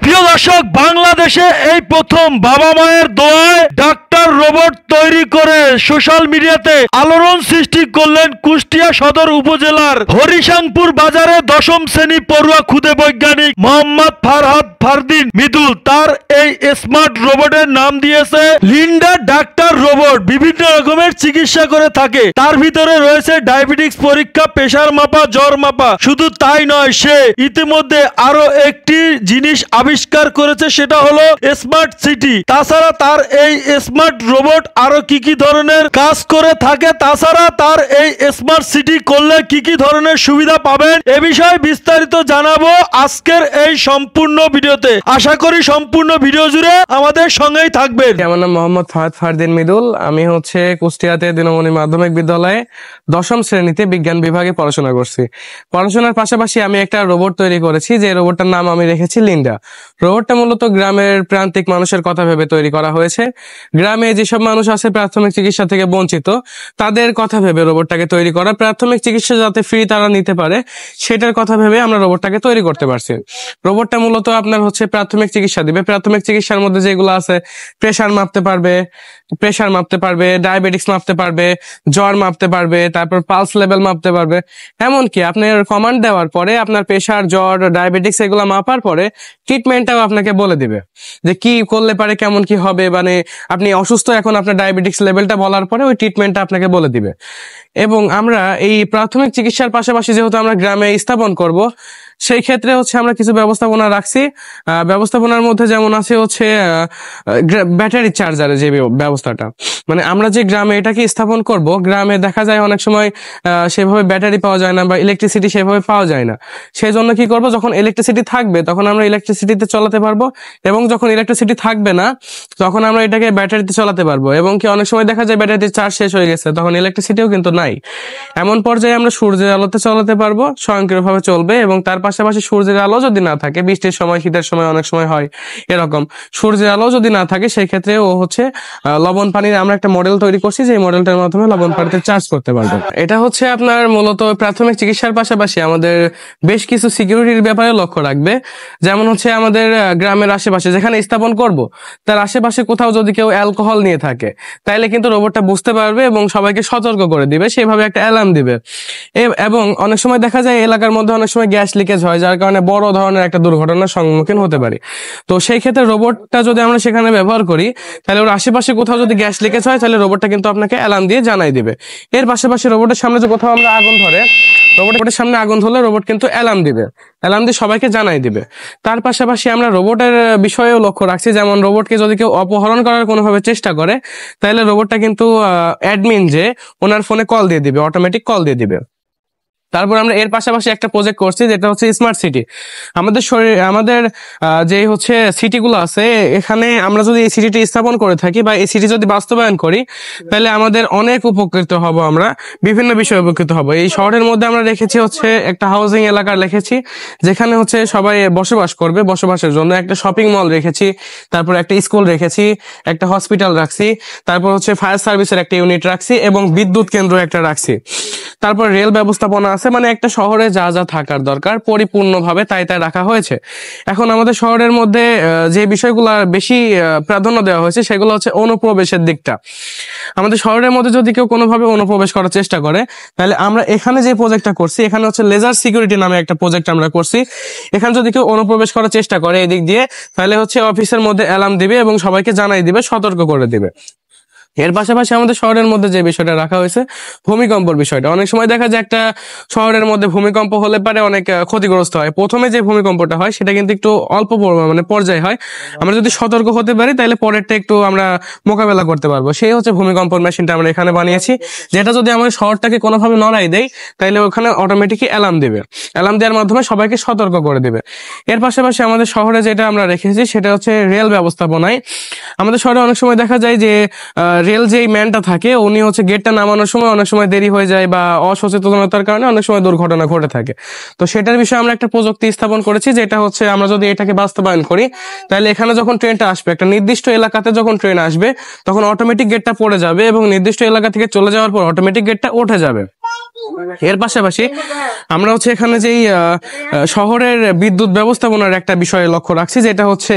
প্রিয় দর্শক, বাংলাদেশে এই প্রথম বাবা মায়ের দোয়ায় ডাক্তার রোবট তৈরি করে সোশ্যাল মিডিয়াতে আলোড়ন সৃষ্টি করলেন কুষ্টিয়া সদর উপজেলার হরিশাংপুর বাজারে দশম শ্রেণী পড়ুয়া খুদে বৈজ্ঞানিক মোহাম্মদ ফারহাদ ফারদিন মৃদুল। তার এই স্মার্ট রোবটের নাম দিয়েছে লিন্ডা ডাক্তার রোবট। বিভিন্ন রকমের চিকিৎসা করে থাকে। তার ভিতরে রয়েছে ডায়াবেটিক্স পরীক্ষা, প্রেসার মাপা, জ্বর মাপা। শুধু তাই নয়, সে ইতিমধ্যে আরো একটি জিনিস আবিষ্কার করেছে, সেটা হলো স্মার্ট সিটি। তাছাড়া তার এই স্মার্ট রোবট আরো কি কি ধরনের কাজ করে থাকে, তাছাড়া তার এই স্মার্ট সিটি করলে কি কি ধরনের সুবিধা পাবেন, এ বিষয়ে বিস্তারিত জানাবো আজকের এই সম্পূর্ণ ভিডিওতে। আশা করি সম্পূর্ণ ভিডিও জুড়ে আমাদের সঙ্গেই থাকবেন। আমার নাম মোহাম্মদ ফারহাদ ফারদিন মৃদুল। আমি কুষ্টিয়াতে দিনমণি মাধ্যমিক বিদ্যালয়ে দশম শ্রেণীতে বিজ্ঞান বিভাগে পড়াশোনা করছি। পড়াশোনার পাশাপাশি আমি একটা রোবট তৈরি করেছি, যে রোবটটার নাম আমি রেখেছি লিন্ডা। রোবটটা মূলত গ্রামের প্রান্তিক মানুষের কথা ভেবে তৈরি করা হয়েছে। গ্রামে যেসব মানুষ আছে প্রাথমিক চিকিৎসা থেকে বঞ্চিত, তাদের কথা ভেবে রোবটটাকে তৈরি করা। প্রাথমিক চিকিৎসা যাতে ফ্রি তারা নিতে পারে, সেটার কথা ভেবে আমরা রোবটটাকে তৈরি করতে পারছি। রোবটটা মূলত আপনার প্রাথমিক চিকিৎসা দিবে। প্রাথমিক চিকিৎসার মধ্যে যেগুলো আছে, প্রেসার মাপতে পারবে, ডায়াবেটিক্স মাপতে পারবে, জ্বর মাপতে পারবে, তারপর পালস লেভেল মাপতে পারবে। এমনকি আপনার কমান্ড দেওয়ার পরে আপনার প্রেসার, জ্বর, ডায়াবেটিক্স এগুলো মাপার পরে ট্রিটমেন্টটাও আপনাকে বলে দিবে যে কি করলে পারে, কেমন কি হবে। মানে আপনি অসুস্থ, এখন আপনার ডায়াবেটিক্স লেভেলটা বলার পরে ওই ট্রিটমেন্টটা আপনাকে বলে দিবে। এবং আমরা এই প্রাথমিক চিকিৎসার পাশাপাশি যেহেতু আমরা গ্রামে স্থাপন করব, সেই ক্ষেত্রে আমরা কিছু ব্যবস্থাপনা রাখছি। ব্যবস্থাপনার মধ্যে যেমন আছে ব্যাটারি চার্জারের যে ব্যবস্থাটা, মানে আমরা যে গ্রামে এটাকে স্থাপন করব, গ্রামে দেখা যায় অনেক সময় সেভাবে ব্যাটারি পাওয়া যায় না বা ইলেকট্রিসিটি সেভাবে পাওয়া যায় না। সেই জন্য কি করব, যখন ইলেকট্রিসিটি থাকবে তখন আমরা ইলেকট্রিসিটিতে চালাতে পারবো, এবং যখন ইলেকট্রিসিটি থাকবে না তখন আমরা এটাকে ব্যাটারিতে চালাতে পারবো। এবং কি অনেক সময় দেখা যায় ব্যাটারিতে চার্জ শেষ হয়ে গেছে, তখন ইলেকট্রিসিটিও কিন্তু নাই। এমন পর্যায়ে আমরা সূর্যের আলোতে চালাতে পারবো, স্বয়ংক্রিয়ভাবে চলবে। এবং তার পাশাপাশি সূর্যের আলো যদি না থাকে, বৃষ্টির সময়, শীতের সময় অনেক সময় হয় এরকম, সূর্যের আলো যদি না থাকে, সেই ক্ষেত্রে ও লবণ পানির আমরা একটা মডেল তৈরি করছি, যে মডেলটার মাধ্যমে লবণ পানিতে চার্জ করতে পারবো। এটা আপনার মূলত প্রাথমিক চিকিৎসার পাশাপাশি আমাদের বেশ কিছু সিকিউরিটির ব্যাপারে লক্ষ্য রাখবে। যেমন আমাদের গ্রামের আশেপাশে যেখানে স্থাপন করব, তার আশেপাশে কোথাও যদি কেউ অ্যালকোহল নিয়ে থাকে, তাইলে কিন্তু রোবটটা বুঝতে পারবে এবং সবাইকে সতর্ক করে দিবে, সেভাবে একটা অ্যালার্ম দিবে। এবং অনেক সময় দেখা যায় এলাকার মধ্যে অনেক সময় গ্যাস লিকেজ হয়, যার কারণে বড় ধরনের একটা দুর্ঘটনার সম্মুখীন হতে পারি। তো সেই ক্ষেত্রে রোবটটা যদি আমরা সেখানে ব্যবহার করি, তাহলে ওর আশেপাশে কোথাও যদি গ্যাস লিকেজ হয়, তাহলে রোবটটা কিন্তু আপনাকে অ্যালার্ম দিয়ে জানাই দিবে। এর পাশাপাশি রোবটের সামনে যে কোথাও আমরা আগুন ধরে, রোবটের সামনে আগুন ধরলে রোবট কিন্তু অ্যালার্ম দিবে, অ্যালার্ম দিয়ে সবাইকে জানাই দিবে। তার পাশাপাশি আমরা রোবটের বিষয়েও লক্ষ্য রাখছি, যেমন রোবটকে যদি কেউ অপহরণ করার কোনোভাবে চেষ্টা করে, তাহলে রোবটটা কিন্তু অ্যাডমিন যে ওনার ফোনে কল দিয়ে দিবে, অটোমেটিক কল দিয়ে দিবে। তারপর আমরা এর পাশাপাশি একটা প্রজেক্ট করছি, যেটা স্মার্ট সিটি। আমাদের যে সিটিগুলো আছে, এখানে আমরা যদি এই সিটিটি স্থাপন করে থাকি বা এই সিটি যদি বাস্তবায়ন করি, তাহলে আমাদের অনেক উপকৃত হব। আমরা বিভিন্ন বিষয়ে উপকৃত হব। এই শহরের মধ্যে আমরা রেখেছি একটা হাউজিং এলাকা রেখেছি, যেখানে সবাই বসবাস করবে। বসবাসের জন্য একটা শপিং মল রেখেছি, তারপর একটা স্কুল রেখেছি, একটা হসপিটাল রাখছি, তারপর ফায়ার সার্ভিসের একটা ইউনিট রাখছি, এবং বিদ্যুৎ কেন্দ্র একটা রাখছি। তারপর রেল ব্যবস্থাপনা আছে। মানে একটা শহরে যা যা থাকার দরকার পরিপূর্ণভাবে তাই রাখা হয়েছে। এখন আমাদের শহরের মধ্যে যে বিষয়গুলো বেশি প্রাধান্য দেওয়া হয়েছে, সেগুলো অনুপ্রবেশের দিকটা। আমাদের শহরের মধ্যে যদি কেউ কোনোভাবে অনুপ্রবেশ করার চেষ্টা করে, তাহলে আমরা এখানে যে প্রজেক্টটা করছি, এখানে লেজার সিকিউরিটি নামে একটা প্রজেক্ট আমরা করছি। এখানে যদি কেউ অনুপ্রবেশ করার চেষ্টা করে এদিক দিয়ে, তাহলে অফিসের মধ্যে অ্যালার্ম দিবে এবং সবাইকে জানাই দিবে, সতর্ক করে দিবে। এর পাশাপাশি আমাদের শহরের মধ্যে যে বিষয়টা রাখা হয়েছে, ভূমিকম্পের বিষয়টা। অনেক সময় দেখা যায় একটা শহরের মধ্যে ভূমিকম্প হলে পারে অনেক ক্ষতিগ্রস্ত হয়। প্রথমে যে ভূমিকম্পটা হয় সেটা কিন্তু একটু অল্প পর্যায়ে হয়। আমরা যদি সতর্ক হতে পারি, তাহলে পরেরটা একটু আমরা মোকাবেলা করতে পারবো। সেই ভূমিকম্প মেশিনটা আমরা এখানে বানিয়েছি, যেটা যদি আমাদের শহরটাকে কোনোভাবে নড়াই দেয়, তাহলে ওখানে অটোমেটিকই অ্যালার্ম দিবে। অ্যালার্ম দেওয়ার মাধ্যমে সবাইকে সতর্ক করে দিবে। এর পাশাপাশি আমাদের শহরে যেটা আমরা রেখেছি, সেটা রেল ব্যবস্থাপনায়। আমাদের শহরে অনেক সময় দেখা যায় যে রেল যেই ম্যানটা থাকে, উনি গেটটা নামানোর সময় অনেক সময় দেরি হয়ে যায়, বা অসচেতনতার কারণে অনেক সময় দুর্ঘটনা ঘটে থাকে। তো সেটার বিষয়ে আমরা একটা প্রযুক্তি স্থাপন করেছি, যেটা আমরা যদি এটাকে বাস্তবায়ন করি, তাহলে এখানে যখন ট্রেনটা আসবে, একটা নির্দিষ্ট এলাকাতে যখন ট্রেন আসবে, তখন অটোমেটিক গেটটা পড়ে যাবে, এবং নির্দিষ্ট এলাকা থেকে চলে যাওয়ার পর অটোমেটিক গেটটা উঠে যাবে। এর পাশাপাশি আমরা হচ্ছে এখানে যেই শহরের বিদ্যুৎ ব্যবস্থাপনার একটা বিষয়ে লক্ষ্য রাখছি, যেটা হচ্ছে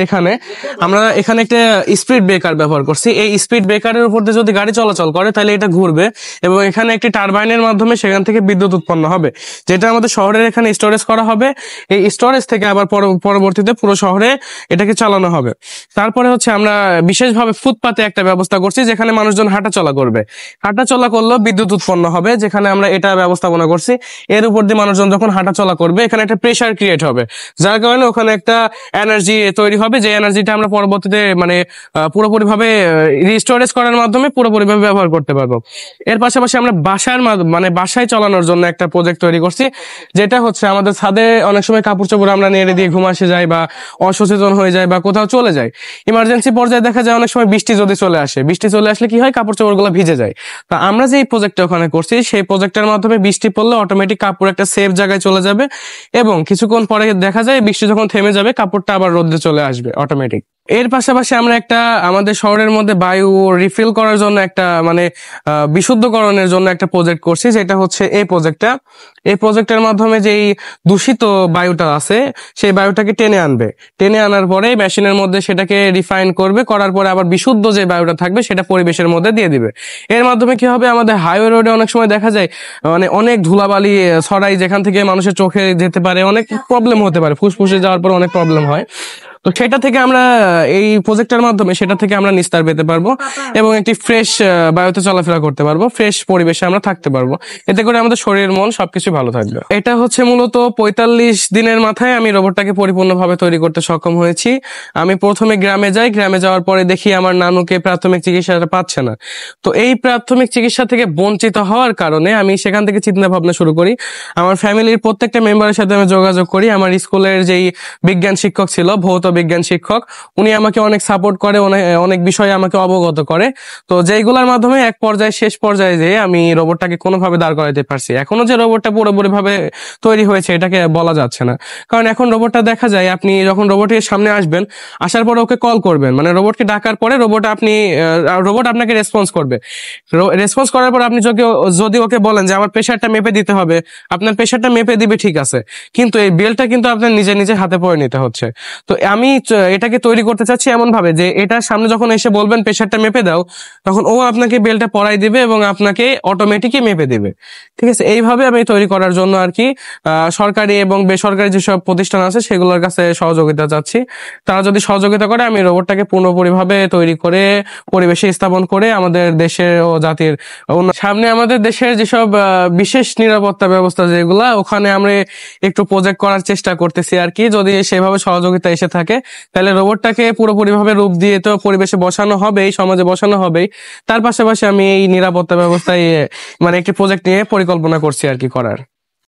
আমরা এখানে একটা স্পিড ব্রেকার ব্যবহার করছি। এই স্পিড ব্রেকারের উপর দিয়ে যদি গাড়ি চলাচল করে তাহলে এটা ঘুরবে এবং এখানে একটি টারবাইনের মাধ্যমে সেখান থেকে বিদ্যুৎ উৎপন্ন হবে, যেটা আমাদের শহরের এখানে স্টোরেজ করা হবে। এই স্টোরেজ থেকে আবার পরবর্তীতে পুরো শহরে এটাকে চালানো হবে। তারপরে হচ্ছে আমরা বিশেষভাবে ফুটপাতে একটা ব্যবস্থা করছি, যেখানে মানুষজন হাঁটাচলা করবে। হাঁটাচলা করলেও বিদ্যুৎ উৎপন্ন হবে, যেখানে আমরা এটা ব্যবস্থাপনা করছি। এর উপর দিয়ে মানুষজন যখন হাঁটাচলা করবে এখানে একটা প্রেসার ক্রিয়েট হবে, যার কারণে ওখানে একটা এনার্জি তৈরি হবে, যে এনার্জিটা আমরা পরবর্তীতে মানে পুরোপুরিভাবে রিস্টোরেজ করার মাধ্যমে পুরোপুরিভাবে ব্যবহার করতে পারবো। এর পাশাপাশি আমরা বাসায় চালানোর জন্য একটা প্রজেক্ট তৈরি করছি, যেটা হচ্ছে আমাদের ছাদে অনেক সময় কাপড় চোপড় আমরা নেড়ে দিয়ে ঘুম আসে যাই বা অসচেতন হয়ে যায় বা কোথাও চলে যায়, ইমার্জেন্সি পর্যায়ে দেখা যায় অনেক সময় বৃষ্টি যদি চলে আসে, বৃষ্টি চলে আসলে কি হয়, কাপড় চোপড় গুলো ভিজে যায়। তা আমরা যে প্রজেক্টটা ওখানে করছি, সেই প্রজেক্টের মাধ্যমে বৃষ্টি পড়লে অটোমেটিক কাপড় একটা সেফ জায়গায় চলে যাবে এবং কিছুক্ষণ পরে দেখা যায় বৃষ্টি যখন থেমে যাবে কাপড়টা আবার রোদে চলে আসবে অটোমেটিক। এর পাশাপাশি আমরা একটা আমাদের শহরের মধ্যে বায়ু রিফিল করার জন্য একটা মানে বিশুদ্ধকরণের জন্য একটা প্রজেক্ট করছি, যেটা হচ্ছে এই প্রজেক্টের মাধ্যমে যেই দূষিত বায়ুটা আছে সেই বায়ুটাকে টেনে আনার পরে মেশিনের মধ্যে সেটাকে রিফাইন করবে, করার পরে আবার বিশুদ্ধ যে বায়ুটা থাকবে সেটা পরিবেশের মধ্যে দিয়ে দিবে। এর মাধ্যমে কি হবে, আমাদের হাইওয়ে রোডে অনেক সময় দেখা যায় মানে অনেক ধুলাবালি ছড়াই, যেখান থেকে মানুষের চোখে যেতে পারে, অনেক প্রবলেম হতে পারে, ফুসফুসে যাওয়ার পর অনেক প্রবলেম হয়। তো সেটা থেকে আমরা এই প্রজেক্টের মাধ্যমে সেটা থেকে আমরা নিস্তার পেতে পারবো এবং একটি ফ্রেশ বায়ুতে চলাফেরা করতে পারবো, ফ্রেশ পরিবেশে আমরা থাকতে পারবো। এতে করে আমাদের শরীর মন সবকিছু ভালো থাকবে। এটা হচ্ছে মূলত 45 দিনের মাথায় আমি রোবটটাকে পরিপূর্ণভাবে তৈরি করতে সক্ষম হয়েছি। আমি প্রথমে গ্রামে যাই, গ্রামে যাওয়ার পরে দেখি আমার নানুকে প্রাথমিক চিকিৎসাটা পাচ্ছে না। তো এই প্রাথমিক চিকিৎসা থেকে বঞ্চিত হওয়ার কারণে আমি সেখান থেকে চিন্তা ভাবনা শুরু করি। আমার ফ্যামিলির প্রত্যেকটা মেম্বারের সাথে আমি যোগাযোগ করি। আমার স্কুলের যেই বিজ্ঞান শিক্ষক ছিল, ভৌত বিজ্ঞান শিক্ষক, উনি আমাকে অনেক সাপোর্ট করে, অনেক বিষয়ে আমাকে অবগত করে। তো যেইগুলোর মাধ্যমে শেষ পর্যায়ে যে আমি রোবটটাকে কোনোভাবে দাঁড় করাইতে পারছি। এখনো যে রোবটটা পুরোপুরি ভাবে তৈরি হয়েছে এটাকে বলা যাচ্ছে না, কারণ এখন রোবটটা দেখা যায় আপনি যখন রোবটের সামনে আসবেন, আসার পরে ওকে কল করবেন, মানে রোবটকে ডাকার পরে রোবট আপনাকে রেসপন্স করবে। রেসপন্স করার পর আপনি যদি ওকে বলেন যে আমার প্রেশারটা মেপে দিতে হবে, আপনার প্রেশারটা মেপে দিবে, ঠিক আছে, কিন্তু এই বেলটা কিন্তু আপনার নিজে হাতে পরে নিতে হচ্ছে। তো আমি এটাকে তৈরি করতে চাচ্ছি এমন ভাবে যে এটার সামনে যখন এসে বলবেন প্রেশারটা মেপে দাও, তখন ও আপনাকে বেলটা পরাই দিবে এবং আপনাকে অটোমেটিকই মেপে দিবে। ঠিক আছে, এইভাবে আমি তৈরি করার জন্য আর কি সরকারি এবং বেসরকারি যেসব প্রতিষ্ঠান আছে সেগুলোর কাছে সহযোগিতা চাচ্ছি। তারা যদি সহযোগিতা করে আমি রোবটটাকে পুরোপুরিভাবে তৈরি করে পরিবেশে স্থাপন করে আমাদের দেশের ও জাতির সামনে আমাদের দেশের যেসব বিশেষ নিরাপত্তা ব্যবস্থা যেগুলা, ওখানে আমরা একটু প্রজেক্ট করার চেষ্টা করতেছি আর কি। যদি সেভাবে সহযোগিতা এসে থাকে তাহলে রোবটটাকে পুরোপুরিভাবে রূপ দিয়ে তো পরিবেশে বসানো হবেই, সমাজে বসানো হবেই। তার পাশাপাশি আমি এই নিরাপত্তা ব্যবস্থায় মানে একটি প্রজেক্ট নিয়ে পরিকল্পনা করছি আর কি করার।